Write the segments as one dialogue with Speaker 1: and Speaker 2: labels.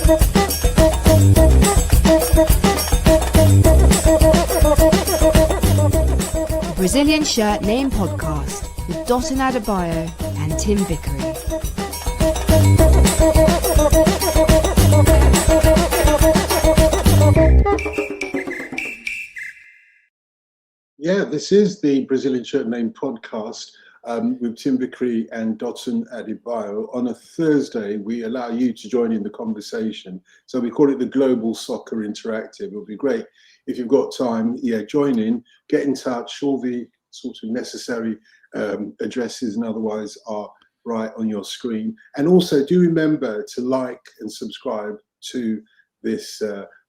Speaker 1: The Brazilian Shirt Name Podcast with Dotun Adebayo and Tim Vickery.
Speaker 2: Yeah, this is the Brazilian Shirt Name Podcast with Tim Vickery and Dotun Adebayo. On a Thursday, we allow you to join in the conversation. So we call it the Global Soccer Interactive. It would be great if you've got time. Yeah, join in, get in touch. All the sorts of necessary addresses and otherwise are right on your screen. And also do remember to like and subscribe to this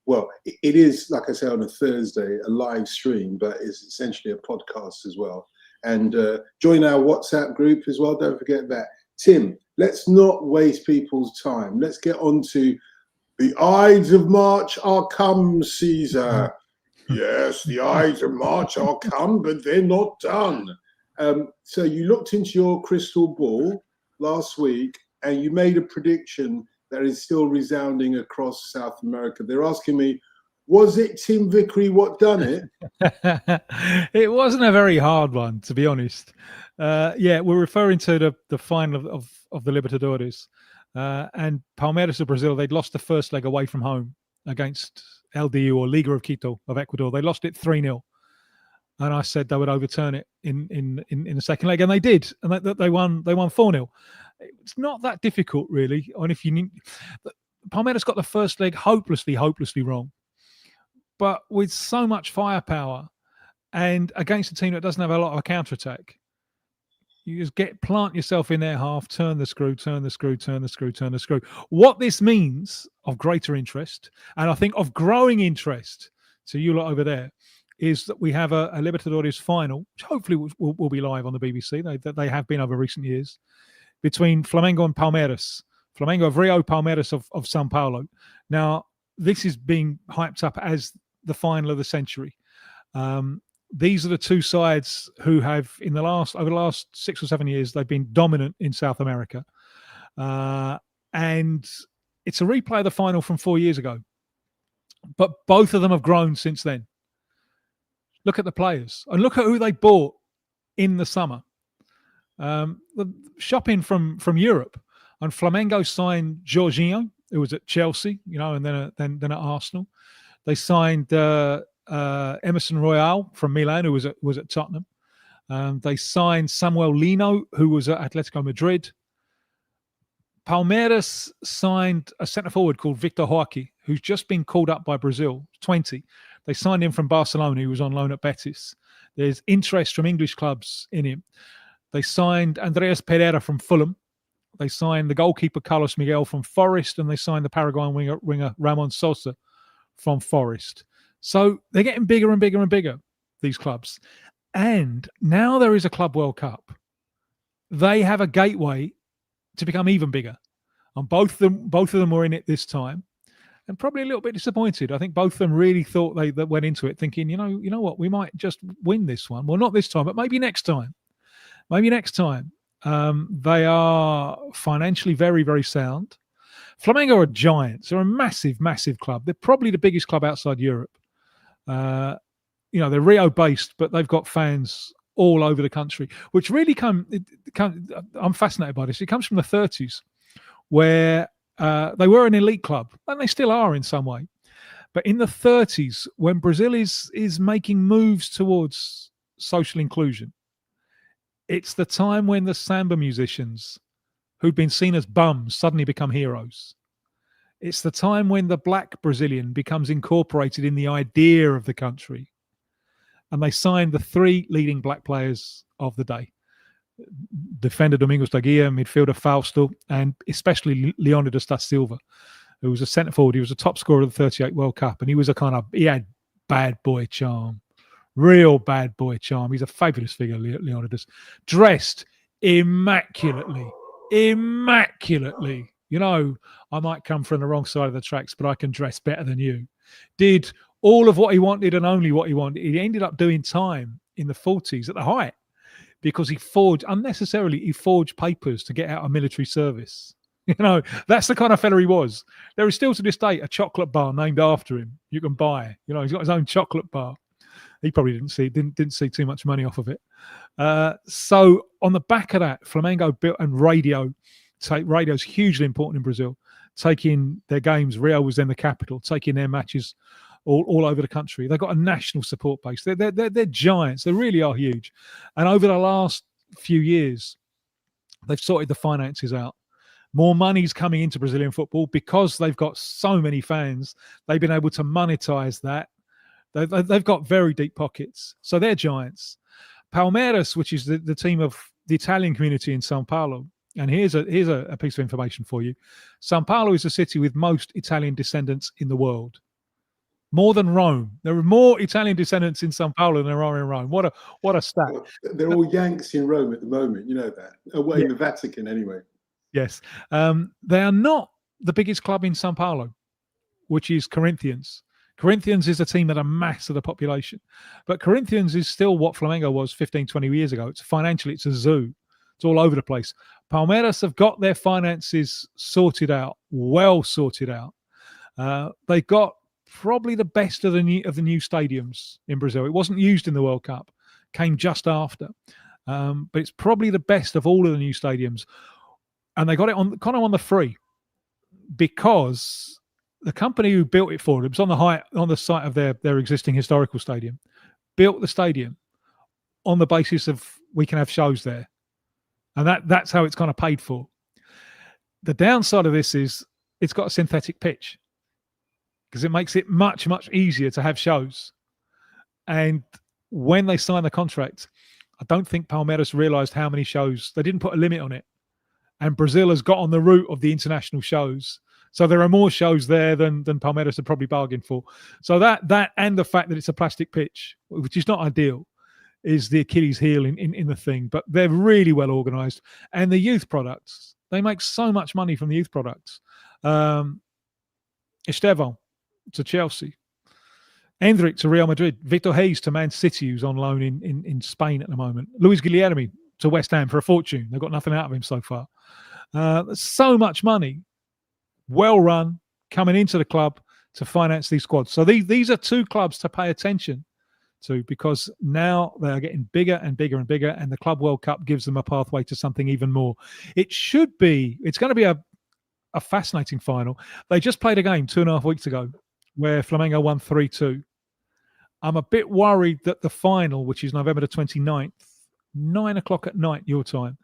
Speaker 2: well, it is, like I say, on a Thursday, a live stream, but it's essentially a podcast as well. And join our WhatsApp group as well. Don't forget that. Tim, let's not waste people's time. Let's get on to the Ides of March are come, Caesar. Yes, the Ides of March are come, but they're not done. So you looked into your crystal ball last week and you made a prediction that is still resounding across South America. They're asking me, was it Tim Vickery what done it?
Speaker 3: It wasn't a very hard one, to be honest. Yeah, we're referring to the final of the Libertadores. And Palmeiras of Brazil, they'd lost the first leg away from home against LDU or Liga of Quito of Ecuador. They lost it 3-0. And I said they would overturn it in the second leg, and they did. And they won 4-0. It's not that difficult, really. And if you need, Palmeiras got the first leg hopelessly wrong, but with so much firepower and against a team that doesn't have a lot of a counter-attack, you just plant yourself in their half, turn the screw. What this means of greater interest, and I think of growing interest to you lot over there, is that we have a Libertadores final, which hopefully will be live on the BBC. They have been over recent years, between Flamengo and Palmeiras. Flamengo of Rio, Palmeiras of Sao Paulo. Now, this is being hyped up as the final of the century. These are the two sides who have, over the last 6 or 7 years, they've been dominant in South America. And it's a replay of the final from 4 years ago. But both of them have grown since then. Look at the players and look at who they bought in the summer. The shopping from Europe, and Flamengo signed Jorginho, who was at Chelsea, and then at Arsenal. They signed Emerson Royal from Milan, who was at Tottenham. They signed Samuel Lino, who was at Atletico Madrid. Palmeiras signed a centre forward called Victor Pereira, who's just been called up by Brazil, 20. They signed him from Barcelona, who was on loan at Betis. There's interest from English clubs in him. They signed Andreas Pereira from Fulham. They signed the goalkeeper Carlos Miguel from Forest, and they signed the Paraguayan winger Ramon Sosa from Forest. So they're getting bigger and bigger and bigger, these clubs. And now there is a Club World Cup. They have a gateway to become even bigger. And both of them were in it this time, and probably a little bit disappointed. I think both of them really thought they went into it thinking, you know what, we might just win this one. Well, not this time, but maybe next time. They are financially very, very sound. Flamengo are giants. They're a massive, massive club. They're probably the biggest club outside Europe. They're Rio-based, but they've got fans all over the country, which really I'm fascinated by this. It comes from the 30s, where they were an elite club, and they still are in some way. But in the 30s, when Brazil is making moves towards social inclusion, it's the time when the samba musicians who'd been seen as bums suddenly become heroes. It's the time when the black Brazilian becomes incorporated in the idea of the country. And they signed the 3 leading black players of the day. Defender Domingos da Guia, midfielder Fausto, and especially Leonidas da Silva, who was a centre forward. He was a top scorer of the 38 World Cup, and he had bad boy charm. Real bad boy charm. He's a fabulous figure, Leonidas. Dressed immaculately. I might come from the wrong side of the tracks, but I can dress better than you. Did all of what he wanted and only what he wanted. He ended up doing time in the 40s at the height because he forged papers to get out of military service. That's the kind of fella he was. There is still to this day a chocolate bar named after him you can buy. He's got his own chocolate bar. He probably didn't see too much money off of it. So on the back of that, Flamengo built, and radio's hugely important in Brazil, taking their games. Rio was then the capital, taking their matches all over the country. They've got a national support base. They're giants. They really are huge. And over the last few years, they've sorted the finances out. More money's coming into Brazilian football because they've got so many fans. They've been able to monetize that. They've got very deep pockets. So they're giants. Palmeiras, which is the team of the Italian community in Sao Paulo. And here's a piece of information for you. Sao Paulo is the city with most Italian descendants in the world. More than Rome. There are more Italian descendants in Sao Paulo than there are in Rome. What a stat.
Speaker 2: Well, they're all Yanks in Rome at the moment. You know that. Well, in the Vatican anyway.
Speaker 3: Yes. They are not the biggest club in Sao Paulo, which is Corinthians. Corinthians is a team at a mass of the population. But Corinthians is still what Flamengo was 15, 20 years ago. Financially, it's a zoo. It's all over the place. Palmeiras have got their finances sorted out, well sorted out. They got probably the best of the new stadiums in Brazil. It wasn't used in the World Cup, came just after. But it's probably the best of all of the new stadiums. And they got it on the free because the company who built it for them, it was on the site of their existing historical stadium, built the stadium on the basis of we can have shows there. And that's how it's kind of paid for. The downside of this is it's got a synthetic pitch because it makes it much, much easier to have shows. And when they signed the contract, I don't think Palmeiras realised how many shows. They didn't put a limit on it. And Brazil has got on the route of the international shows. So there are more shows there than Palmeiras had probably bargained for. So that and the fact that it's a plastic pitch, which is not ideal, is the Achilles heel in the thing. But they're really well organised. And the youth products, they make so much money from the youth products. Estevão to Chelsea. Endrick to Real Madrid. Victor Hayes to Man City, who's on loan in Spain at the moment. Luis Guilherme to West Ham for a fortune. They've got nothing out of him so far. So much money, well run, coming into the club to finance these squads. So these are two clubs to pay attention to because now they are getting bigger and bigger and bigger, and the Club World Cup gives them a pathway to something even more. It's going to be a fascinating final. They just played a game 2.5 weeks ago where Flamengo won 3-2. I'm a bit worried that the final, which is November the 29th, 9 o'clock at night, your time,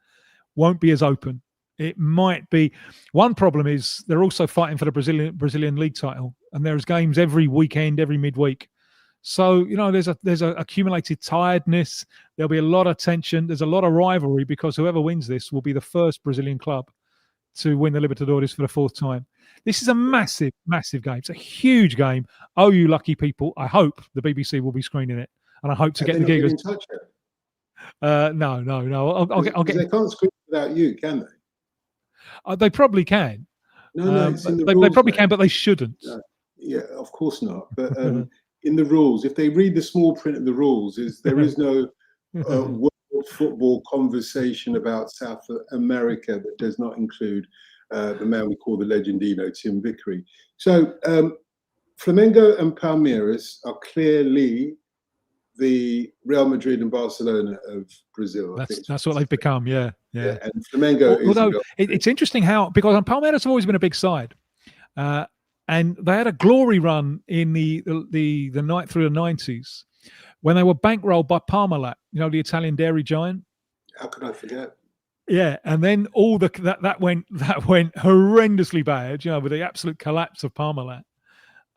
Speaker 3: won't be as open. It might be. One problem is they're also fighting for the Brazilian league title, and there's games every weekend, every midweek. So there's a accumulated tiredness. There'll be a lot of tension. There's a lot of rivalry because whoever wins this will be the first Brazilian club to win the Libertadores for the 4th time. This is a massive, massive game. It's a huge game. Oh, you lucky people! I hope the BBC will be screening it, and I hope to get the gig. No. I'll get.
Speaker 2: They can't screen without you, can they?
Speaker 3: They probably can.
Speaker 2: No, it's in the
Speaker 3: rules, they probably can, but they shouldn't.
Speaker 2: Yeah, of course not. But in the rules, if they read the small print of the rules, there is no world football conversation about South America that does not include the man we call the Legendino, Tim Vickery. So Flamengo and Palmeiras are clearly the Real Madrid and Barcelona of Brazil.
Speaker 3: That's what they've become, yeah.
Speaker 2: And Flamengo
Speaker 3: it's interesting because Palmeiras have always been a big side. And they had a glory run in the night through the 90s when they were bankrolled by Parmalat, the Italian dairy giant.
Speaker 2: How could I forget?
Speaker 3: Yeah, and then all that went horrendously bad, with the absolute collapse of Parmalat.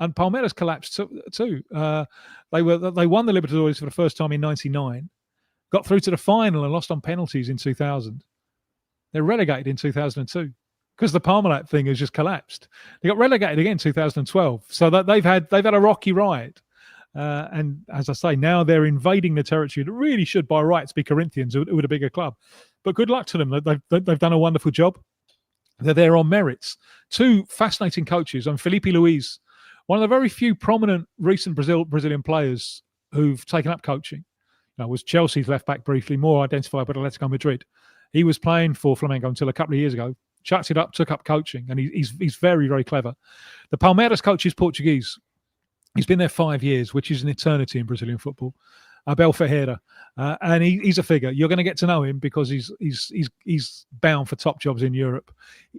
Speaker 3: And Palmeiras collapsed too. They won the Libertadores for the first time in '99, got through to the final and lost on penalties in 2000. They're relegated in 2002 because the Parmalat thing has just collapsed. They got relegated again in 2012. So that they've had a rocky ride. And as I say, now they're invading the territory that really should, by rights, be Corinthians, who are a bigger club. But good luck to them. They've done a wonderful job. They're there on merits. Two fascinating coaches. Felipe Luis, one of the very few prominent recent Brazilian players who've taken up coaching. Was Chelsea's left back briefly, more identified with Atletico Madrid. He was playing for Flamengo until a couple of years ago. chucked it up, took up coaching, and he's very, very clever. The Palmeiras coach is Portuguese. He's been there 5 years, which is an eternity in Brazilian football. Abel Ferreira, and he's a figure. You're going to get to know him because he's bound for top jobs in Europe.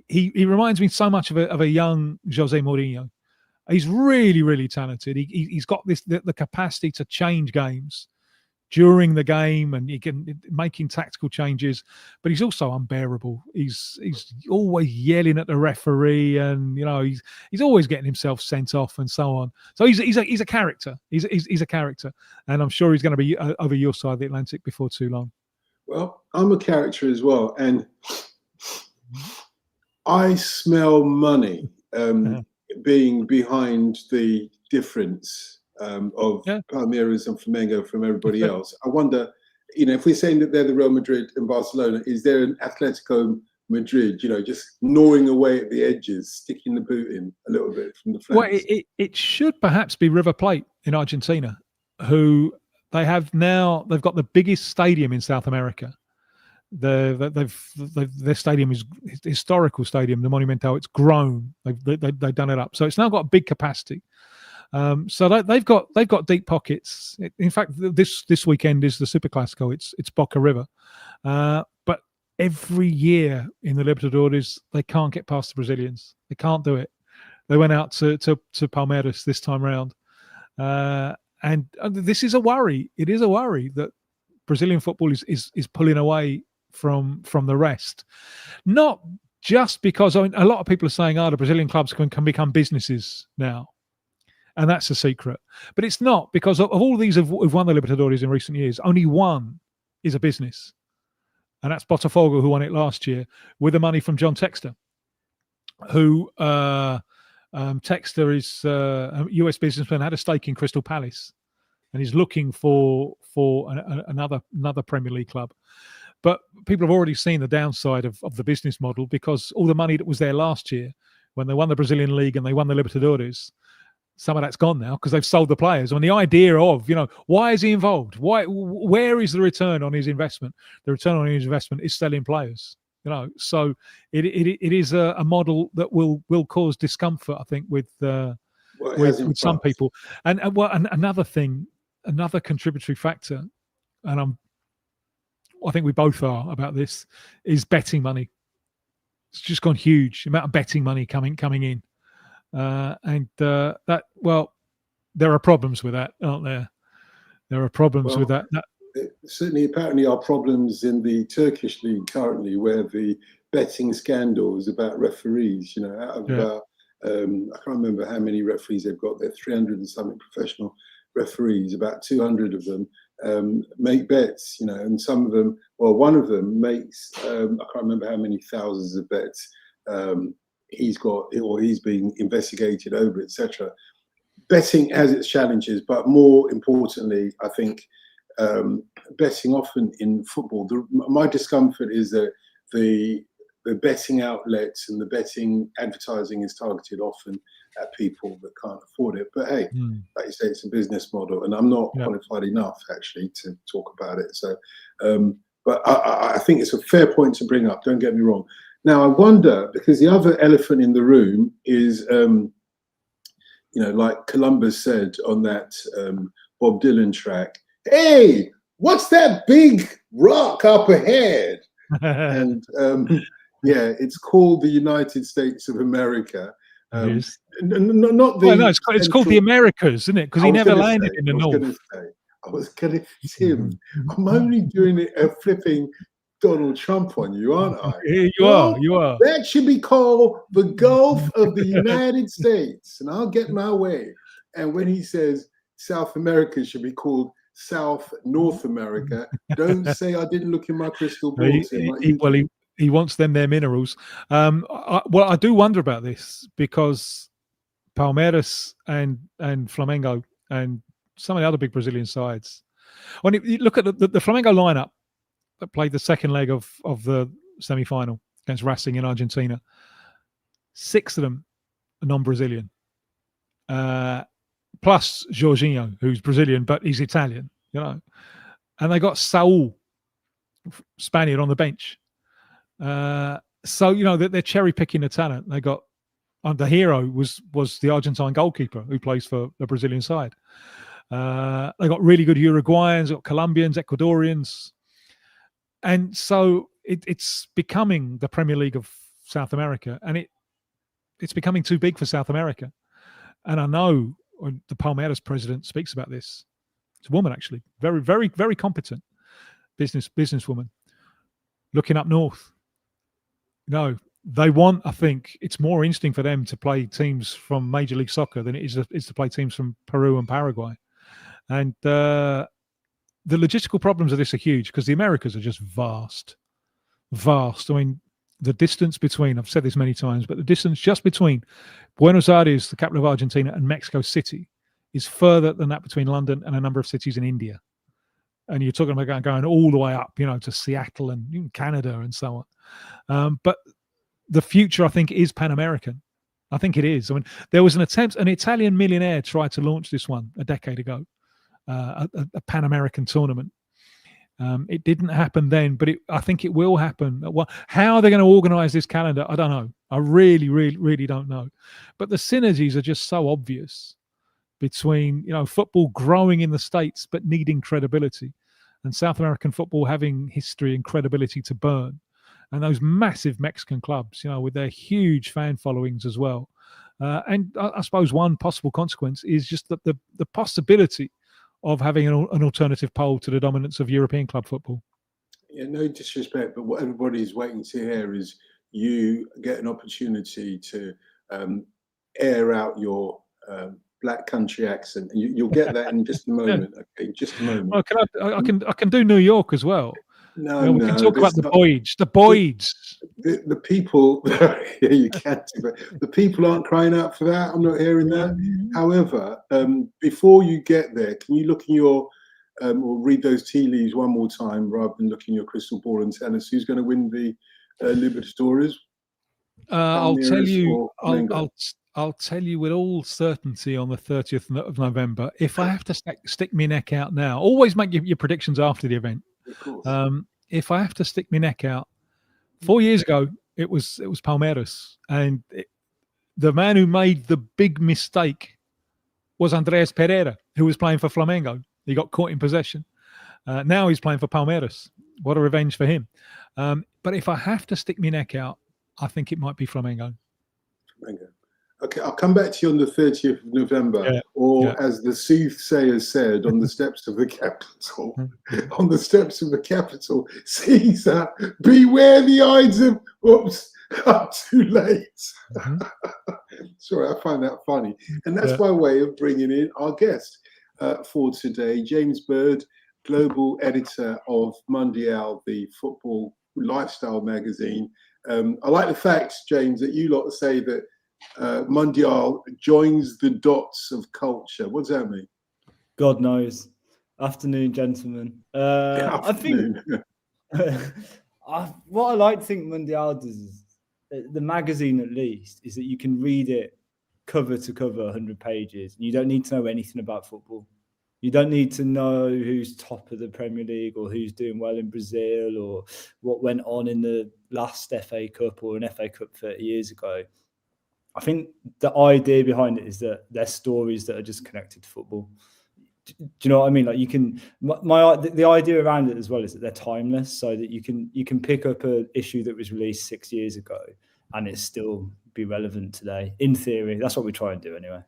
Speaker 3: He reminds me so much of a young Jose Mourinho. He's really, really talented. He's got the capacity to change games during the game, and he can making tactical changes, but he's also unbearable. He's always yelling at the referee, and he's always getting himself sent off and so on. So he's a character. He's a character, and I'm sure he's going to be over your side of the Atlantic before too long.
Speaker 2: Well, I'm a character as well, and I smell money being behind the difference of Palmeiras and Flamengo from everybody else. I wonder, if we're saying that they're the Real Madrid and Barcelona, is there an Atletico Madrid, just gnawing away at the edges, sticking the boot in a little bit from the flanks?
Speaker 3: Well, it should perhaps be River Plate in Argentina, who they've got the biggest stadium in South America. Their stadium is a historical stadium, the Monumental. It's grown. They've done it up, so it's now got a big capacity. So they've got deep pockets. In fact, this weekend is the Super Classico. It's Boca River, but every year in the Libertadores they can't get past the Brazilians. They can't do it. They went out to Palmeiras this time round, and this is a worry. It is a worry that Brazilian football is pulling away from the rest. Not just because a lot of people are saying, the Brazilian clubs can become businesses now. And that's a secret. But it's not, because of all these who've won the Libertadores in recent years, only one is a business. And that's Botafogo, who won it last year, with the money from John Textor, who Textor is a US businessman, had a stake in Crystal Palace, and he's looking for another Premier League club. But people have already seen the downside of the business model, because all the money that was there last year when they won the Brazilian League and they won the Libertadores, some of that's gone now because they've sold the players. And the idea of, why is he involved? Where is the return on his investment? The return on his investment is selling players. So it is a model that will cause discomfort, I think, with some people. And another thing, another contributory factor, and I think we both are about this, is betting money. It's just gone huge. The amount of betting money coming in. There are problems with that, aren't there? There are problems with that.
Speaker 2: Certainly, apparently, are problems in the Turkish league currently, where the betting scandals about referees, out of about, I can't remember how many referees they've got. They're 300 and something professional referees. About 200 of them make bets, and some of them, one of them makes, I can't remember how many thousands of bets. He's got, or he's being investigated over, etc. Betting has its challenges, but more importantly, I think betting often in football, my discomfort is that the betting outlets and the betting advertising is targeted often at people that can't afford it. But hey, like you say, it's a business model, and I'm not qualified enough actually to talk about it. So, but I think it's a fair point to bring up. Don't get me wrong. Now, I wonder, because the other elephant in the room is, like Columbus said on that Bob Dylan track, hey, what's that big rock up ahead? And it's called the United States of America.
Speaker 3: Yes.
Speaker 2: Not the.
Speaker 3: It's called the Americas, isn't it? Because he never landed in the North.
Speaker 2: I was going to, Tim, I'm only doing it flipping Donald Trump on you, aren't I?
Speaker 3: You are.
Speaker 2: That should be called the Gulf of the United States, and I'll get my way. And when he says South America should be called South North America, don't say I didn't look in my crystal ball.
Speaker 3: He wants their minerals. I do wonder about this, because Palmeiras and Flamengo and some of the other big Brazilian sides, when you look at the Flamengo lineup that played the second leg of the semi-final against Racing in Argentina, 6 of them are non-Brazilian, plus Jorginho, who's Brazilian but he's Italian, and they got Saul, Spaniard, on the bench. So, they're cherry picking the talent. They got, the hero was the Argentine goalkeeper who plays for the Brazilian side. They got really good Uruguayans, got Colombians, Ecuadorians. And so it's becoming the Premier League of South America, and it's becoming too big for South America. And I know the Palmeiras president speaks about this. It's a woman, actually, very, very, very competent businesswoman, looking up north. They want, I think, it's more interesting for them to play teams from Major League Soccer than it is to play teams from Peru and Paraguay. And the logistical problems of this are huge because the Americas are just vast. I mean, the distance between, I've said this many times, but the distance just between Buenos Aires, the capital of Argentina, and Mexico City is further than that between London and a number of cities in India. And you're talking about going all the way up, to Seattle and Canada and so on. But the future, I think, is Pan-American. I think it is. I mean, there was an Italian millionaire tried to launch this one a decade ago, a Pan-American tournament. It didn't happen then, but I think it will happen. Well, how are they going to organize this calendar? I don't know. I really, really, really don't know. But the synergies are just so obvious between, football growing in the States but needing credibility, and South American football having history and credibility to burn. And those massive Mexican clubs, with their huge fan followings as well. And I suppose one possible consequence is just that the possibility of having an alternative pole to the dominance of European club football.
Speaker 2: Yeah, no disrespect, but what everybody's waiting to hear is you get an opportunity to air out your black country accent. And you'll get that in just a moment. Okay, just a moment.
Speaker 3: Well, I can do New York as well.
Speaker 2: No,
Speaker 3: we can talk about the boys.
Speaker 2: The people, yeah, you can do, but the people aren't crying out for that. I'm not hearing that. However, before you get there, can you look in your or read those tea leaves one more time rather than looking your crystal ball and tell us who's going to win the Libertadores?
Speaker 3: I'll tell you. I'll tell you with all certainty on the 30th of November. If I have to stick my neck out now, always make your predictions after the event.
Speaker 2: Of course.
Speaker 3: If I have to stick my neck out, 4 years ago it was Palmeiras, and the man who made the big mistake was Andreas Pereira, who was playing for Flamengo. He got caught in possession. Now he's playing for Palmeiras. What a revenge for him! But if I have to stick my neck out, I think it might be Flamengo.
Speaker 2: Okay, I'll come back to you on the 30th of November, as the soothsayer said, on the steps of the capital. On the steps of the capital, Caesar, beware the eyes of, oops, I'm too late. Sorry, I find that funny. And that's my way of bringing in our guest for today, James Bird, global editor of Mundial, the football lifestyle magazine. I like the fact, James, that you lot say that Mundial joins the dots of culture. What does that mean?
Speaker 4: God knows. Afternoon, gentlemen.
Speaker 2: Afternoon.
Speaker 4: I think what I like to think Mundial does is the magazine, at least, is that you can read it cover to cover, 100 pages, and you don't need to know anything about football. You don't need to know who's top of the Premier League or who's doing well in Brazil or what went on in the last FA Cup or an FA Cup 30 years ago. I think the idea behind it is that they're stories that are just connected to football. Do you know what I mean? Like, you can, the idea around it as well is that they're timeless, so that you can pick up an issue that was released 6 years ago and it still be relevant today. In theory, that's what we try and do anyway.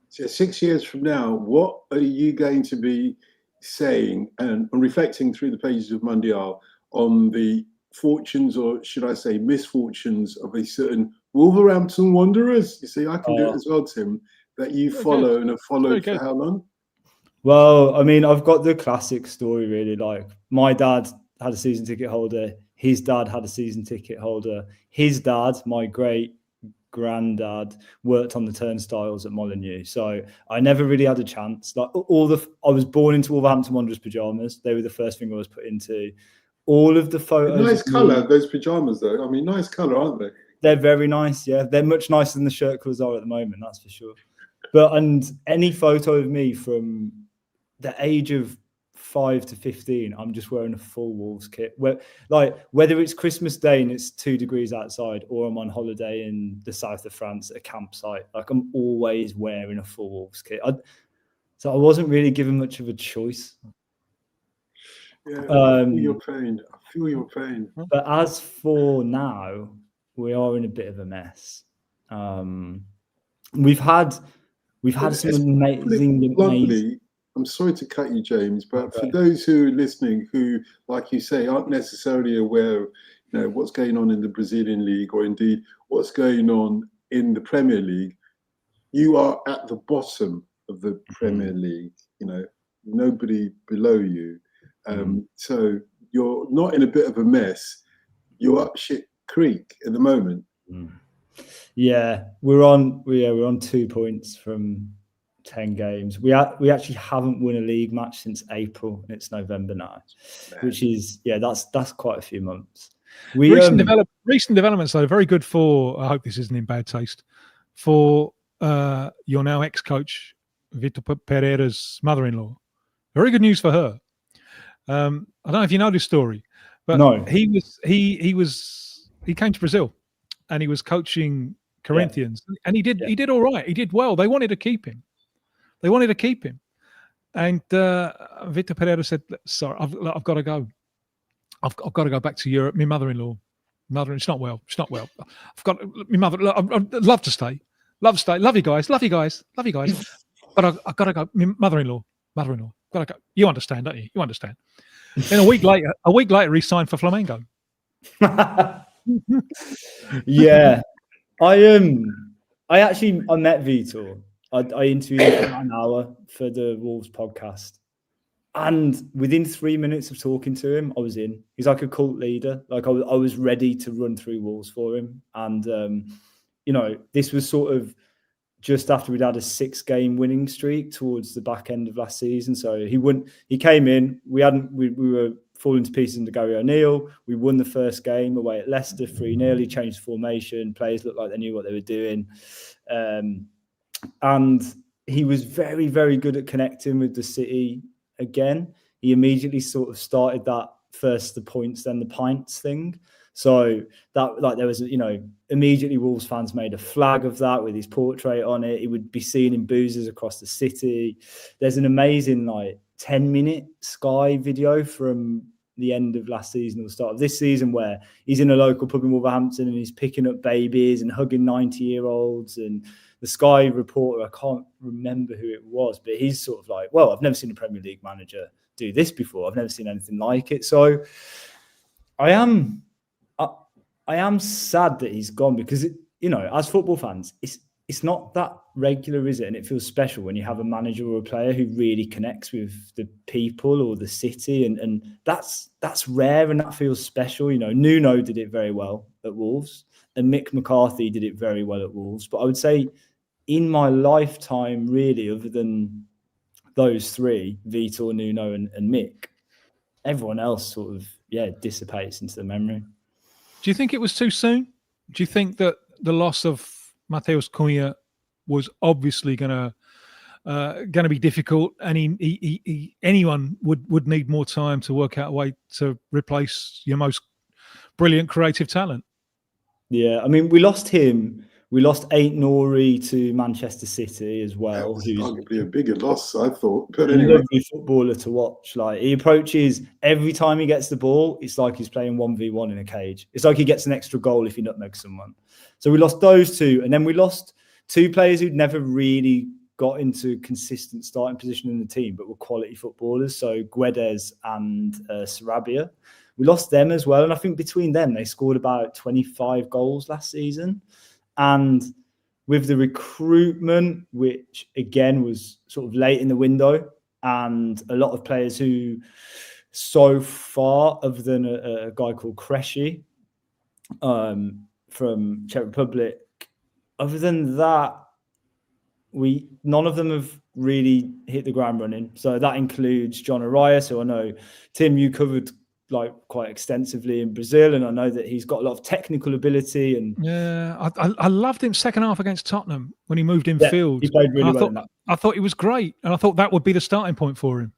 Speaker 2: So 6 years from now, what are you going to be saying and reflecting through the pages of Mundial on the fortunes, or should I say misfortunes, of a certain Wolverhampton Wanderers? You see, I can do it as well, Tim, that you follow and have followed for how long?
Speaker 4: Well, I mean, I've got the classic story, really. Like, my dad had a season ticket holder. His dad had a season ticket holder. His dad, my great granddad, worked on the turnstiles at Molineux. So I never really had a chance. Like, I was born into Wolverhampton Wanderers pajamas. They were the first thing I was put into. All of the photos.
Speaker 2: Nice colour, those pajamas, though. I mean, nice colour, aren't they?
Speaker 4: They're very nice, yeah. They're much nicer than the shirt colours are at the moment, that's for sure. And any photo of me from the age of 5 to 15, I'm just wearing a full Wolves kit. Whether it's Christmas Day and it's 2 degrees outside, or I'm on holiday in the south of France at a campsite, like I'm always wearing a full Wolves kit. So I wasn't really given much of a choice.
Speaker 2: Yeah, I feel your pain.
Speaker 4: But as for now, we are in a bit of a mess. We've had some amazing.
Speaker 2: I'm sorry to cut you, James, but for those who are listening, who, like you say, aren't necessarily aware of what's going on in the Brazilian league, or indeed what's going on in the Premier League, you are at the bottom of the Premier League. Nobody below you, so you're not in a bit of a mess. You're up shit creek at the moment.
Speaker 4: Yeah, we're on 2 points from 10 games. We actually haven't won a league match since April, and it's November now, which is that's quite a few months.
Speaker 3: Recent developments though, very good for. I hope this isn't in bad taste for your now ex-coach Vítor Pereira's mother-in-law. Very good news for her. I don't know if you know this story, but no. He came to Brazil and he was coaching Corinthians, and he did all right. He did well. They wanted to keep him. And Vítor Pereira said, "Sorry, I've got to go. I've got to go back to Europe. My mother-in-law, it's not well. I've got my mother. I'd love to stay. Love you guys. But I've got to go. My mother-in-law. Got to go. You understand, don't you? You understand." Then a week later, he signed for Flamengo.
Speaker 4: Yeah, I met Vítor. I interviewed him for an hour for the Wolves podcast, and within 3 minutes of talking to him, I was in. He's like a cult leader. Like I was ready to run through Wolves for him, and this was sort of just after we'd had a 6-game winning streak towards the back end of last season. So he came in. We were falling to pieces under Gary O'Neill. We won the first game away at Leicester 3-0. He changed the formation. Players looked like they knew what they were doing. And he was very, very good at connecting with the city again. He immediately sort of started that first the points, then the pints thing. So that there was, immediately Wolves fans made a flag of that with his portrait on it. He would be seen in boozers across the city. There's an amazing 10-minute Sky video from the end of last season or the start of this season where he's in a local pub in Wolverhampton and he's picking up babies and hugging 90-year-olds. And the Sky reporter, I can't remember who it was, but he's sort of like, well, I've never seen a Premier League manager do this before. I've never seen anything like it. So I am sad that he's gone because, as football fans, it's not that regular, is it? And it feels special when you have a manager or a player who really connects with the people or the city. And that's rare and that feels special. Nuno did it very well at Wolves and Mick McCarthy did it very well at Wolves. But I would say in my lifetime, really, other than those three, Vítor, Nuno and Mick, everyone else sort of, dissipates into the memory.
Speaker 3: Do you think it was too soon? Do you think that the loss of Mateus Cunha was obviously going to be difficult, and anyone would need more time to work out a way to replace your most brilliant creative talent?
Speaker 4: Yeah, I mean, we lost him. We lost Aït-Nouri to Manchester City as well.
Speaker 2: That was arguably a bigger loss, I thought. But
Speaker 4: anyway, a lovely footballer to watch. Like he approaches every time he gets the ball, it's like he's playing 1v1 in a cage. It's like he gets an extra goal if he nutmegs someone. So we lost those two, and then we lost two players who'd never really got into consistent starting position in the team, but were quality footballers. So Guedes and Sarabia. We lost them as well, and I think between them they scored about 25 goals last season. And with the recruitment, which again was sort of late in the window, and a lot of players who so far, other than a guy called Krejci from Czech Republic, other than that, none of them have really hit the ground running. So that includes John Arias, who I know, Tim, you covered quite extensively in Brazil, and I know that he's got a lot of technical ability. And
Speaker 3: I loved him second half against Tottenham when he moved in field.
Speaker 4: He played really well.
Speaker 3: I thought he was great, and I thought that would be the starting point for him.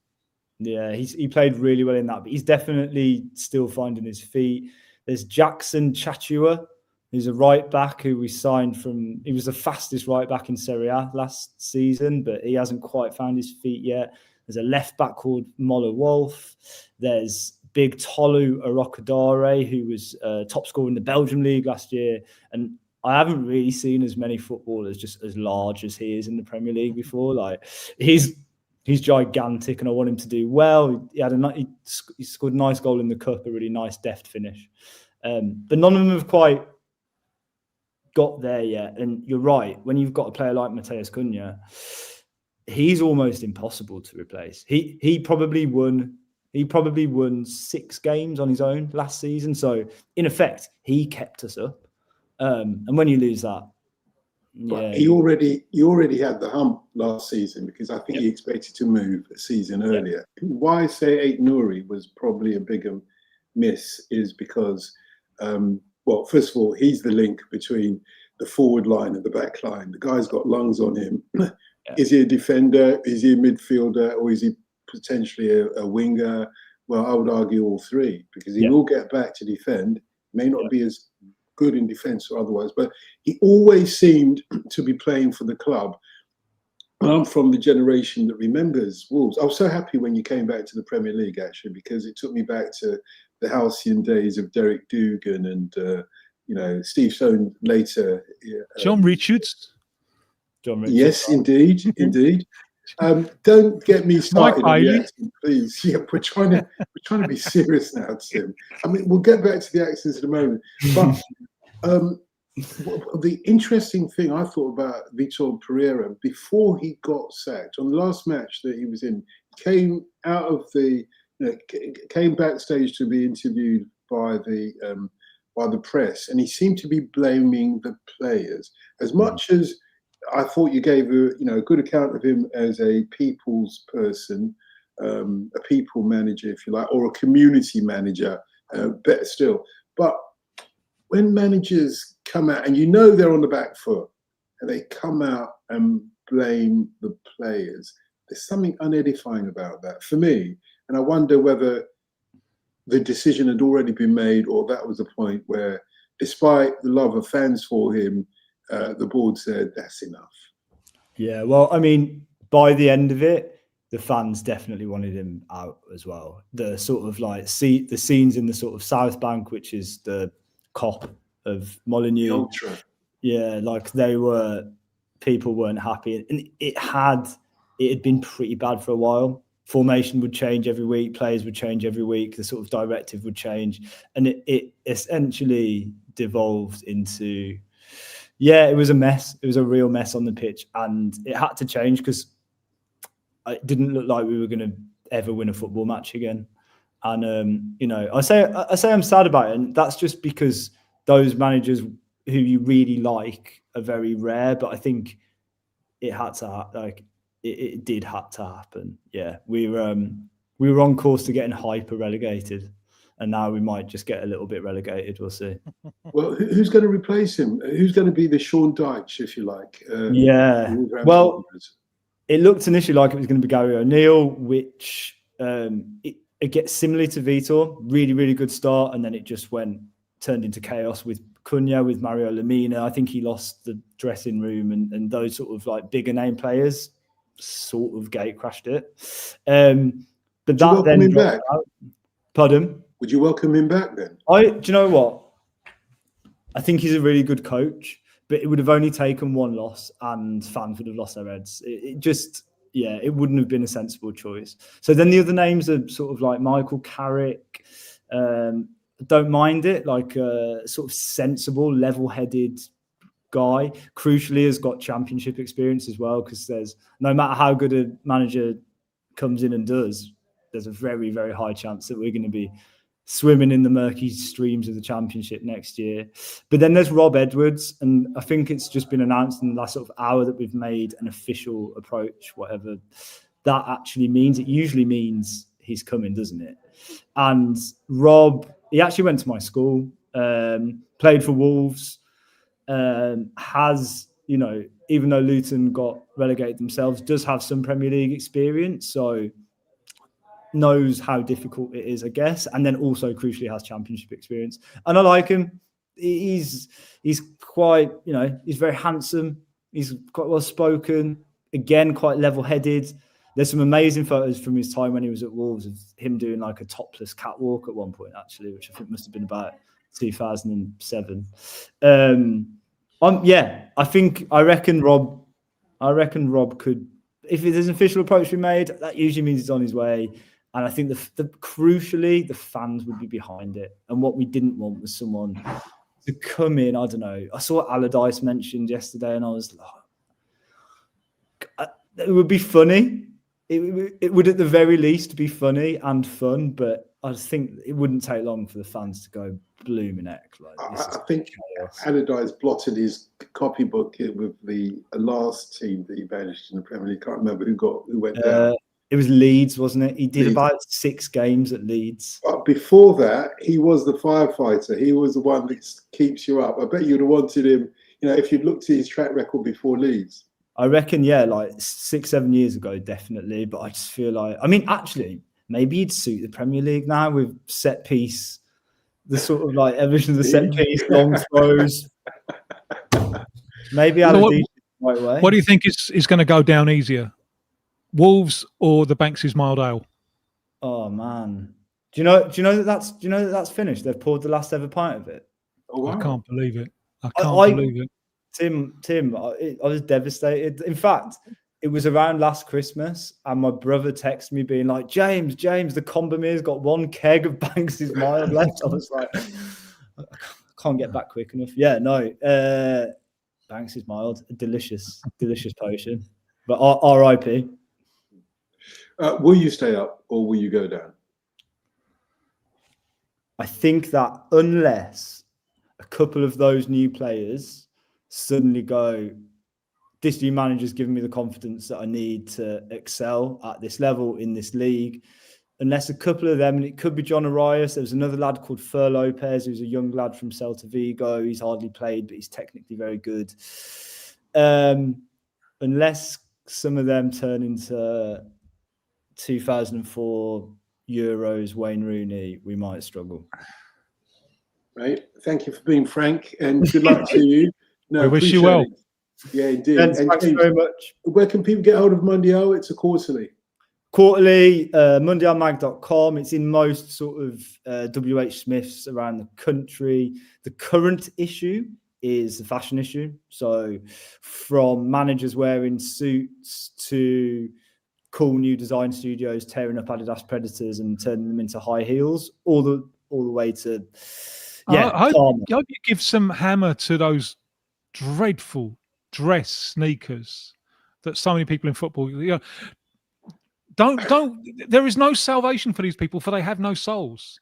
Speaker 4: Yeah, he played really well in that, but he's definitely still finding his feet. There's Jackson Chachua, who's a right back who we signed from. He was the fastest right back in Serie A last season, but he hasn't quite found his feet yet. There's a left back called Moller Wolf. There's Big Tolu Arokadare, who was top scorer in the Belgian league last year. And I haven't really seen as many footballers just as large as he is in the Premier League before. Like he's gigantic, and I want him to do well. He scored a nice goal in the cup, a really nice deft finish. But none of them have quite got there yet. And you're right, when you've got a player like Matheus Cunha, he's almost impossible to replace. He probably won 6 games on his own last season. So in effect, he kept us up. And when you lose that,
Speaker 2: but he already had the hump last season, because I think he expected to move a season earlier. Why I say Ait Nouri was probably a bigger miss is because, well, first of all, he's the link between the forward line and the back line. The guy's got lungs on him. Is he a defender? Is he a midfielder? Or is he potentially a winger? Well, I would argue all three, because he will get back to defend. May not be as good in defence or otherwise, but he always seemed to be playing for the club. And I'm from the generation that remembers Wolves. I was so happy when you came back to the Premier League, actually, because it took me back to the halcyon days of Derek Dougan and Steve Stone later.
Speaker 3: John Richards.
Speaker 2: Yes, indeed. Don't get me started on the accent, please. Yeah, we're trying to be serious now, Tim. I mean, we'll get back to the accents in a moment. But the interesting thing I thought about Vítor Pereira before he got sacked on the last match that he was in, came out of came backstage to be interviewed by the press, and he seemed to be blaming the players as much as. I thought you gave a good account of him as a people's person, a people manager, if you like, or a community manager, better still. But when managers come out, and they're on the back foot, and they come out and blame the players, there's something unedifying about that for me. And I wonder whether the decision had already been made, or that was the point where, despite the love of fans for him, the board said that's enough.
Speaker 4: Yeah, well, I mean, by the end of it, the fans definitely wanted him out as well. The sort of like the scenes in the sort of South Bank, which is the cop of Molineux.
Speaker 2: Ultra.
Speaker 4: Yeah, like people weren't happy, and it had been pretty bad for a while. Formation would change every week, players would change every week, the sort of directive would change, and it essentially devolved into. Yeah, it was a mess. It was a real mess on the pitch, and it had to change because it didn't look like we were going to ever win a football match again. And I say I'm sad about it, and that's just because those managers who you really like are very rare. But I think it had to it did have to happen. Yeah, we were on course to getting hyper relegated. And now we might just get a little bit relegated. We'll see.
Speaker 2: Well, who's going to replace him? Who's going to be the Sean Dyche, if you like?
Speaker 4: Well, it looked initially like it was going to be Gary O'Neill, which it gets similar to Vítor. Really, really good start, and then it just turned into chaos with Cunha, with Mario Lemina. I think he lost the dressing room, and those sort of like bigger name players sort of gate crashed it. But that then dropped out. Pardon?
Speaker 2: Would you welcome him back then?
Speaker 4: Do you know what? I think he's a really good coach, but it would have only taken one loss and fans would have lost their heads. It wouldn't have been a sensible choice. So then the other names are sort of like Michael Carrick. Don't mind it, like a sort of sensible, level-headed guy. Crucially, has got championship experience as well, because there's no matter how good a manager comes in and does, there's a very, very high chance that we're going to be swimming in the murky streams of the championship next year. But then there's Rob Edwards, and I think it's just been announced in the last sort of hour that we've made an official approach, whatever that actually means. It usually means he's coming, doesn't it? And Rob, he actually went to my school, played for Wolves, has, even though Luton got relegated themselves, does have some Premier League experience. So knows how difficult it is, I guess, and then also crucially has championship experience. And I like him. He's quite, he's very handsome. He's quite well spoken. Again, quite level-headed. There's some amazing photos from his time when he was at Wolves of him doing like a topless catwalk at one point, actually, which I think must have been about 2007. I reckon Rob could, if there's an official approach to be made, that usually means he's on his way. And I think crucially, the fans would be behind it. And what we didn't want was someone to come in. I don't know. I saw Allardyce mentioned yesterday, and I was like, it would be funny. It would at the very least be funny and fun, but I just think it wouldn't take long for the fans to go blooming heck.
Speaker 2: I think Allardyce blotted his copybook with the last team that he managed in the Premier League. Can't remember who went down.
Speaker 4: It was Leeds, wasn't it? He did about 6 games at Leeds.
Speaker 2: But before that, he was the firefighter. He was the one that keeps you up. I bet you'd have wanted him, if you'd looked at his track record before Leeds.
Speaker 4: I reckon, like 6-7 years ago, definitely. But I just feel like, actually, maybe he'd suit the Premier League now with set piece, the sort of like evolution of the set piece, long throws. Maybe I'll do it the right way.
Speaker 3: What do you think is going to go down easier? Wolves or the Banks' Mild Ale?
Speaker 4: Oh man, do you know that that's finished? They've poured the last ever pint of it.
Speaker 2: Oh, wow.
Speaker 3: I can't believe it. I can't believe it.
Speaker 4: Tim, I was devastated. In fact, it was around last Christmas, and my brother texted me being like, James, the Combermere's got 1 keg of Banks' Mild left. I was like, I can't get back quick enough. Yeah, no, Banks' Mild, a delicious potion. But R.I.P.
Speaker 2: Will you stay up or will you go down?
Speaker 4: I think that unless a couple of those new players suddenly go, this new manager's given me the confidence that I need to excel at this level in this league. Unless a couple of them, and it could be John Arias. There was another lad called Fer Lopez, who's a young lad from Celta Vigo. He's hardly played, but he's technically very good. Unless some of them turn into 2004 Euros Wayne Rooney, we might struggle.
Speaker 2: Right. Thank you for being frank, and good luck to you. No,
Speaker 3: we wish you well.
Speaker 2: It. Yeah, indeed.
Speaker 4: Thanks very much.
Speaker 2: Where can people get hold of Mundial? It's a quarterly.
Speaker 4: Mundialmag.com. It's in most sort of WH Smiths around the country. The current issue is the fashion issue. So from managers wearing suits to cool new design studios tearing up Adidas Predators and turning them into high heels, all the way to
Speaker 3: I hope you give some hammer to those dreadful dress sneakers that so many people in football, don't. There is no salvation for these people, for they have no souls.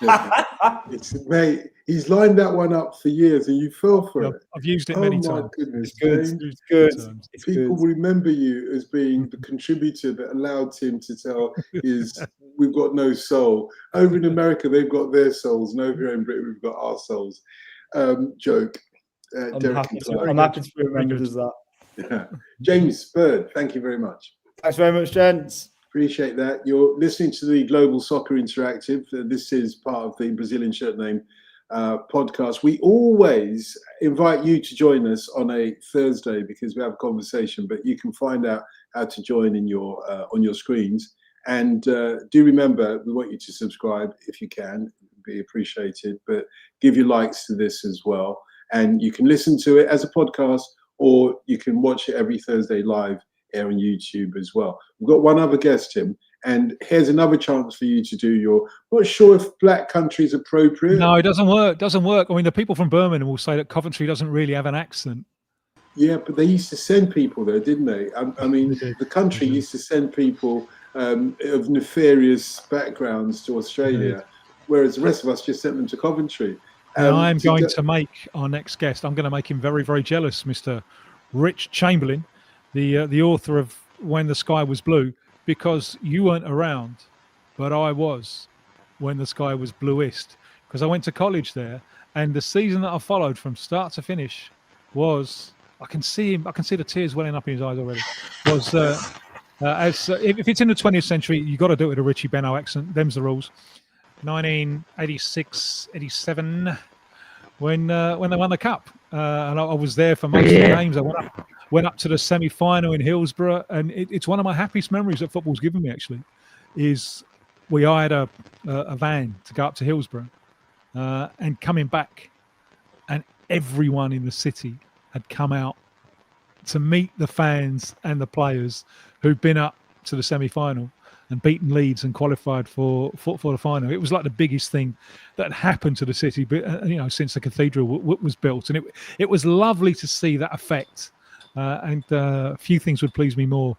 Speaker 2: Yeah. Mate, he's lined that one up for years, and you fell for it.
Speaker 3: I've used it many times.
Speaker 2: Oh my goodness,
Speaker 4: it's good.
Speaker 2: People remember you as being the contributor that allowed Tim to tell we've got no soul. Over in America, they've got their souls, and over here in Britain, we've got our souls. Joke.
Speaker 4: I'm happy to be remembered as that.
Speaker 2: Yeah. James Bird, thank you very much.
Speaker 4: Thanks very much, gents.
Speaker 2: Appreciate that. You're listening to the Global Soccer Interactive. This is part of the Brazilian Shirt Name podcast. We always invite you to join us on a Thursday because we have a conversation, but you can find out how to join in your on your screens. And do remember, we want you to subscribe if you can. It'd be appreciated. But give your likes to this as well. And you can listen to it as a podcast, or you can watch it every Thursday live here on YouTube as well. We've got one other guest, Tim, and here's another chance for you to do your, not sure if Black Country is appropriate.
Speaker 3: No, it doesn't work. I mean, the people from Birmingham will say that Coventry doesn't really have an accent.
Speaker 2: Yeah, but they used to send people there, didn't they? I mean, the country used to send people of nefarious backgrounds to Australia, whereas the rest of us just sent them to Coventry.
Speaker 3: I'm going to make our next guest, I'm going to make him very, very jealous, Mr. Rich Chamberlain, the author of When the Sky Was Blue, because you weren't around, but I was when the sky was bluest, because I went to college there, and the season that I followed from start to finish was, I can see the tears welling up in his eyes already, If it's in the 20th century, you got to do it with a Richie Benaud accent. Them's the rules. 1986, 87, when they won the cup, and I was there for most of the games. I went up to the semi-final in Hillsborough, and it's one of my happiest memories that football's given me. Actually, is we hired a van to go up to Hillsborough, and coming back, and everyone in the city had come out to meet the fans and the players who'd been up to the semi-final and beaten Leeds and qualified for the final. It was like the biggest thing that happened to the city, since the cathedral was built, and it was lovely to see that effect. And few things would please me more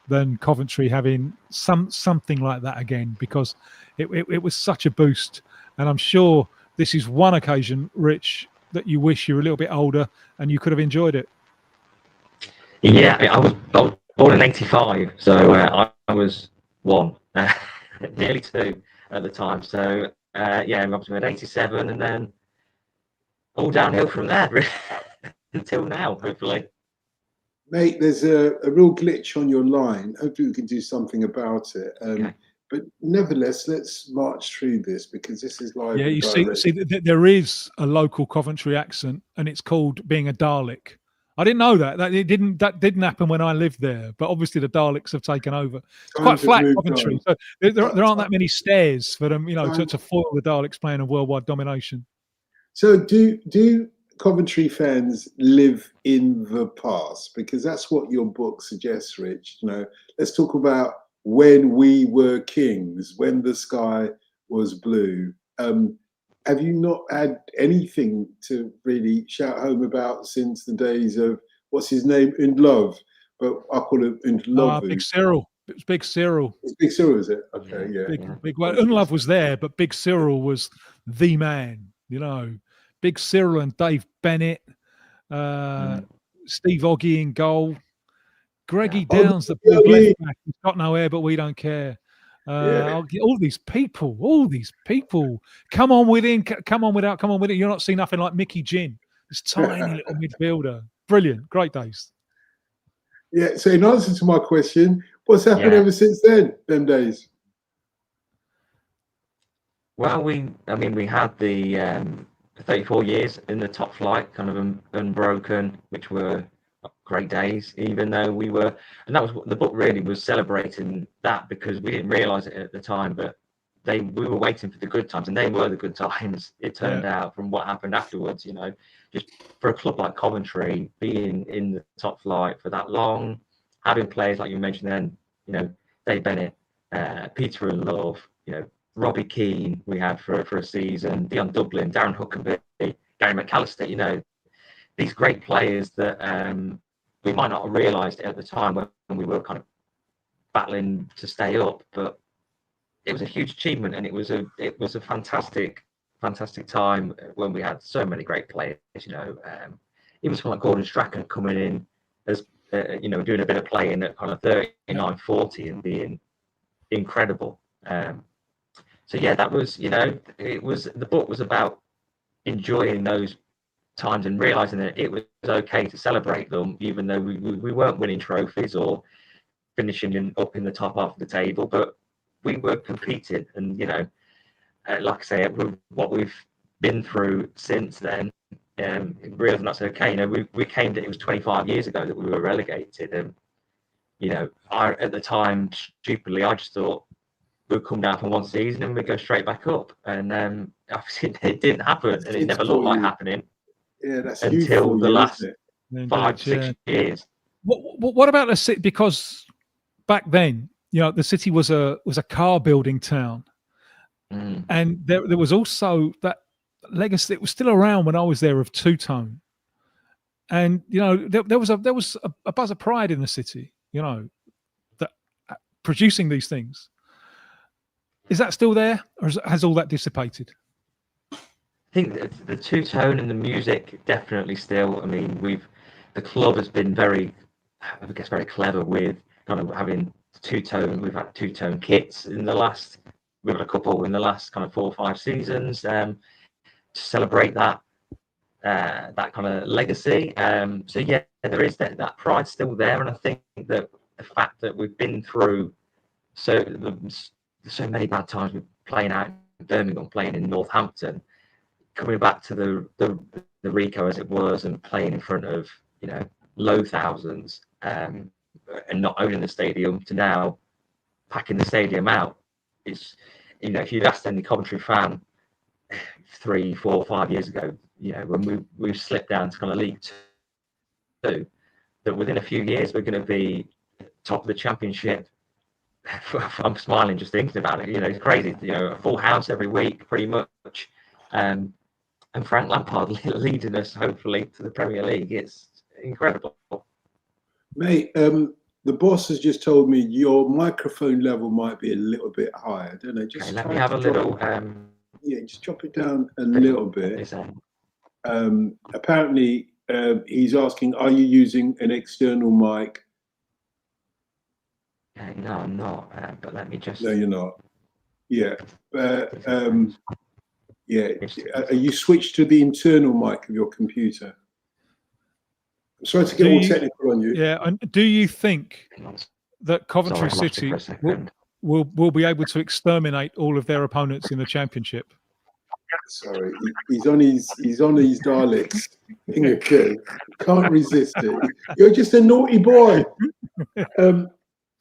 Speaker 3: than Coventry having something like that again, because it was such a boost. And I'm sure this is one occasion, Rich, that you wish you were a little bit older and you could have enjoyed it.
Speaker 5: Yeah, I was born in '85, so I was one, nearly two at the time. So I'm up to '87, and then all downhill from there until now, hopefully.
Speaker 2: Mate, there's a real glitch on your line. Hopefully we can do something about it.
Speaker 5: Okay.
Speaker 2: But nevertheless, let's march through this, because this is live.
Speaker 3: Yeah, you see, there is a local Coventry accent, and it's called being a Dalek. I didn't know that. That didn't happen when I lived there, but obviously the Daleks have taken over. It's quite flat, Coventry, so there aren't that many stairs for them, to foil the Daleks' plan of worldwide domination.
Speaker 2: So do Coventry fans live in the past? Because that's what your book suggests, Rich. Let's talk about when we were kings, when the sky was blue. Have you not had anything to really shout home about since the days of, what's his name, in Love? But I call it in Love.
Speaker 3: Big Cyril. It was Big Cyril.
Speaker 2: It's Big Cyril, is it? Okay, yeah.
Speaker 3: Big. Well, Unlove was there, but Big Cyril was the man. Big Cyril and Dave Bennett, Steve Oggy in goal, Greggy Downs, the big left back. He's got no hair, but we don't care. All these people, come on with in, come on without, come on with it. You're not seeing nothing like Mickey Ginn, this tiny little midfielder. Brilliant, great days.
Speaker 2: Yeah, so in answer to my question, what's happened ever since then, them days?
Speaker 5: Well, we had the 34 years in the top flight, kind of unbroken, which were great days, even though we were, and that was what the book really was celebrating, that because we didn't realize it at the time, but we were waiting for the good times, and they were the good times. It turned out from what happened afterwards, just for a club like Coventry being in the top flight for that long, having players like you mentioned then, Dave Bennett, Peter in Love, Robbie Keane we had for a season, Dion Dublin, Darren Huckabee, Gary McAllister, these great players that we might not have realised at the time when we were kind of battling to stay up, but it was a huge achievement, and it was a fantastic time when we had so many great players. Even someone like Gordon Strachan coming in as doing a bit of playing at kind of 39, 40 and being incredible. So that was the book was about enjoying those times and realizing that it was okay to celebrate them, even though we weren't winning trophies or finishing up in the top half of the table, but we were competing. And like I say, with what we've been through since then, realizing that's okay. We came to, it was 25 years ago that we were relegated, and at the time, stupidly, I just thought we'd come down for one season and we'd go straight back up, and obviously it didn't happen, and it never looked like happening.
Speaker 2: Yeah, that's
Speaker 5: until the last 5-6 years.
Speaker 3: What about the city? Because back then, the city was a car building town, and there was also that legacy that was still around when I was there of two-tone, and there was a buzz of pride in the city, that producing these things. Is that still there, or has all that dissipated?
Speaker 5: I think the two-tone and the music definitely still. I mean, the club has been very clever with kind of having two-tone. We've had two-tone kits we've had a couple in the last kind of 4 or 5 seasons to celebrate that kind of legacy. So there is that pride still there, and I think that the fact that we've been through so many bad times with playing out in Birmingham, playing in Northampton, coming back to the Rico as it was and playing in front of, low thousands, and not owning the stadium, to now packing the stadium out. It's, if you'd asked any Coventry fan 3, 4, 5 years ago, when we've slipped down to kind of League Two, that within a few years we're going to be top of the Championship. I'm smiling just thinking about it. It's crazy. A full house every week, pretty much, and Frank Lampard leading us hopefully to the Premier League. It's incredible.
Speaker 2: Mate, the boss has just told me your microphone level might be a little bit higher. I don't know. Just
Speaker 5: let me have a little.
Speaker 2: Just drop it down a little bit. Apparently, he's asking, are you using an external mic?
Speaker 5: No, I'm not. But let me just.
Speaker 2: No, you're not. Yeah. Are you switched to the internal mic of your computer? I'm sorry to get all technical on you.
Speaker 3: Yeah. And do you think that Coventry City will be able to exterminate all of their opponents in the Championship?
Speaker 2: Sorry, he's on his dialects. Okay, can't resist it. You're just a naughty boy.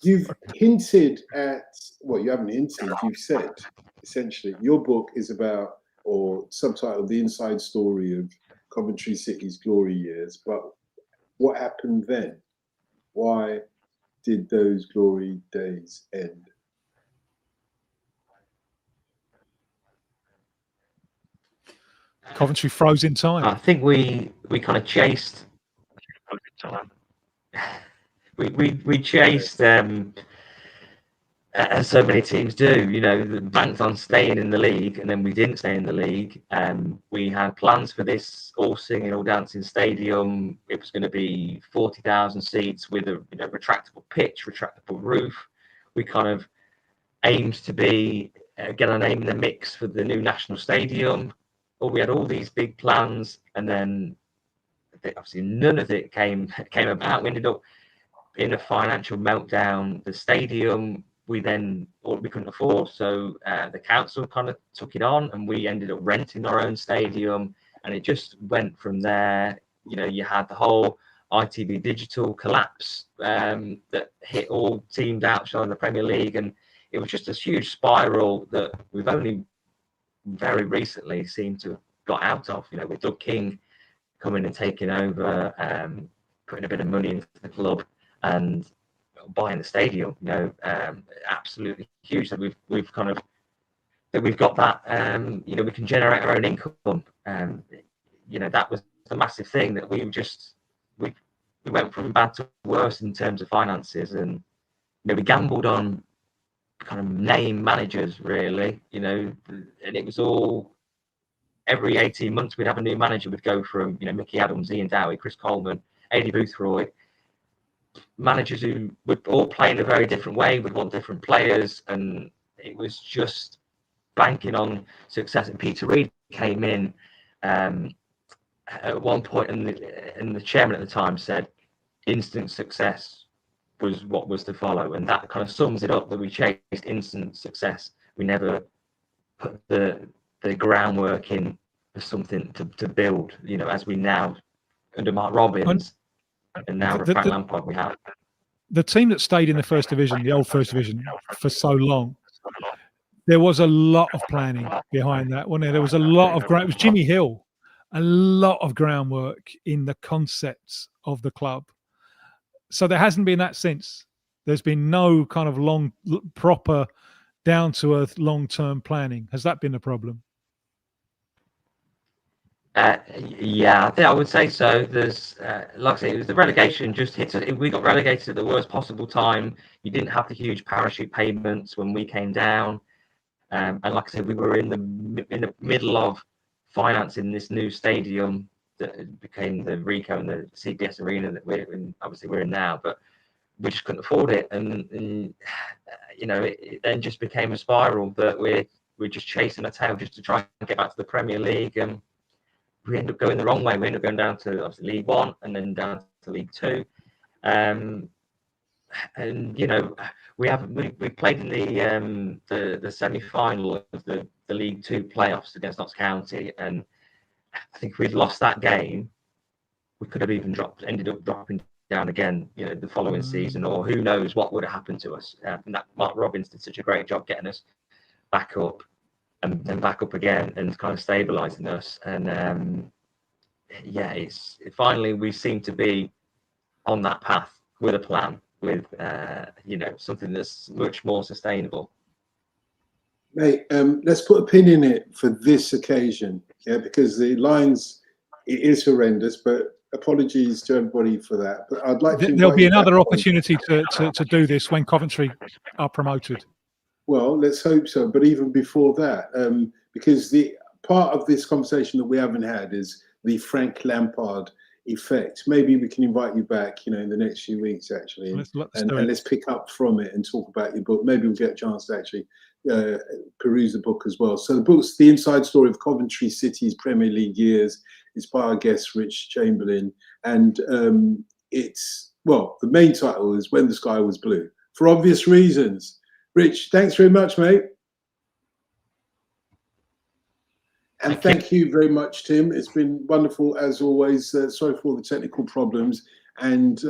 Speaker 2: You've hinted at, well, you haven't hinted. You've said essentially your book is about, or subtitled, The Inside Story of Coventry City's glory years. But what happened then? Why did those glory days end?
Speaker 3: Coventry froze in time.
Speaker 5: I think we kind of chased. We chased, as so many teams do. Banked on staying in the league, and then we didn't stay in the league. We had plans for this all singing, all dancing stadium. It was going to be 40,000 seats with a retractable pitch, retractable roof. We kind of aimed to get our name in the mix for the new national stadium. Or we had all these big plans, and then obviously none of it came about. We ended up in a financial meltdown. The stadium we couldn't afford, so the council kind of took it on, and we ended up renting our own stadium, and it just went from there. You had the whole ITV Digital collapse that hit all teams outside the Premier League, and it was just this huge spiral that we've only very recently seem to have got out of, with Doug King coming and taking over, putting a bit of money into the club and buying the stadium. Absolutely huge that we've got that. We can generate our own income. That was the massive thing, that we went from bad to worse in terms of finances, and we gambled on kind of name managers, really, and it was all, every 18 months we'd have a new manager. We'd go from Mickey Adams, Ian Dowie, Chris Coleman, Adi Boothroyd, managers who would all play in a very different way, would want different players, and it was just banking on success. And Peter Reid came in at one point, and the chairman at the time said instant success was what was to follow, and that kind of sums it up, that we chased instant success. We never put the groundwork in for something to build, as we now, under Mark Robbins, and now with Frank Lampard, we have.
Speaker 3: The team that stayed in the First Division, the old First Division, for so long, there was a lot of planning behind that, wasn't there? There was a lot of it was Jimmy Hill, a lot of groundwork in the concepts of the club. So there hasn't been that since. There's been no kind of proper, down-to-earth, long-term planning. Has that been a problem?
Speaker 5: Yeah, I think I would say so. There's, like I say, it was the relegation just hit us. We got relegated at the worst possible time. You didn't have the huge parachute payments when we came down, and like I said, we were in the middle of financing this new stadium that became the Rico and the CBS Arena that we're in now, but we just couldn't afford it, and it then just became a spiral that we're just chasing a tail just to try and get back to the Premier League, and we end up going the wrong way. We end up going down to obviously League One and then down to League Two. And we played in the semi-final of the League Two playoffs against Notts County, and I think if we'd lost that game, we could have even ended up dropping down again, the following season, or who knows what would have happened to us. And that Mark Robbins did such a great job getting us back up and then back up again and kind of stabilising us. And finally we seem to be on that path with a plan, with something that's much more sustainable.
Speaker 2: Mate, let's put a pin in it for this occasion, because the lines, it is horrendous, but apologies to everybody for that. But I'd like to.
Speaker 3: There'll be another opportunity to do this when Coventry are promoted.
Speaker 2: Well, let's hope so. But even before that, because the part of this conversation that we haven't had is the Frank Lampard effect. Maybe we can invite you back, in the next few weeks, actually, and let's pick up from it and talk about your book. Maybe we'll get a chance to actually peruse the book as well. So the book's The Inside Story of Coventry City's Premier League Years. It's by our guest, Rich Chamberlain. And the main title is When the Sky Was Blue, for obvious reasons. Rich, thanks very much, mate. And thank you very much, Tim. It's been wonderful, as always. Sorry for all the technical problems. And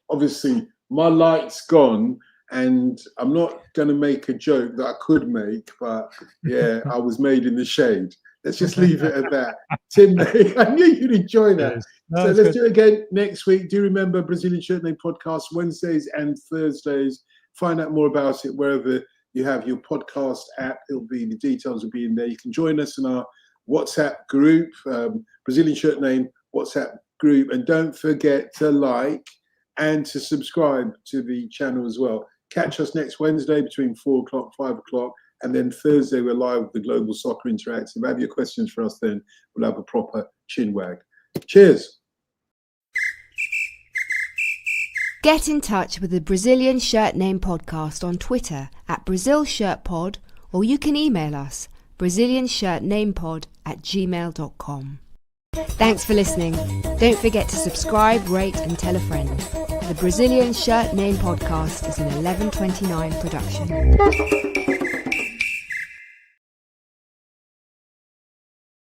Speaker 2: obviously, my light's gone. And I'm not going to make a joke that I could make, but yeah, I was made in the shade. Let's just leave it at that. Tim, I knew you'd enjoy that. Yes. So let's do it again next week. Do remember Brazilian Shirt Name podcast, Wednesdays and Thursdays. Find out more about it wherever you have your podcast app. The details will be in there. You can join us in our WhatsApp group, Brazilian Shirt Name WhatsApp group. And don't forget to like and to subscribe to the channel as well. Catch us next Wednesday between 4 o'clock, 5 o'clock. And then Thursday, we're live with the Global Soccer Interactive. Have your questions for us then. We'll have a proper chin wag. Cheers.
Speaker 1: Get in touch with the Brazilian Shirt Name podcast on Twitter @BrazilShirtPod, or you can email us BrazilianShirtNamePod@gmail.com. Thanks for listening. Don't forget to subscribe, rate and tell a friend. The Brazilian Shirt Name podcast is an 1129 production.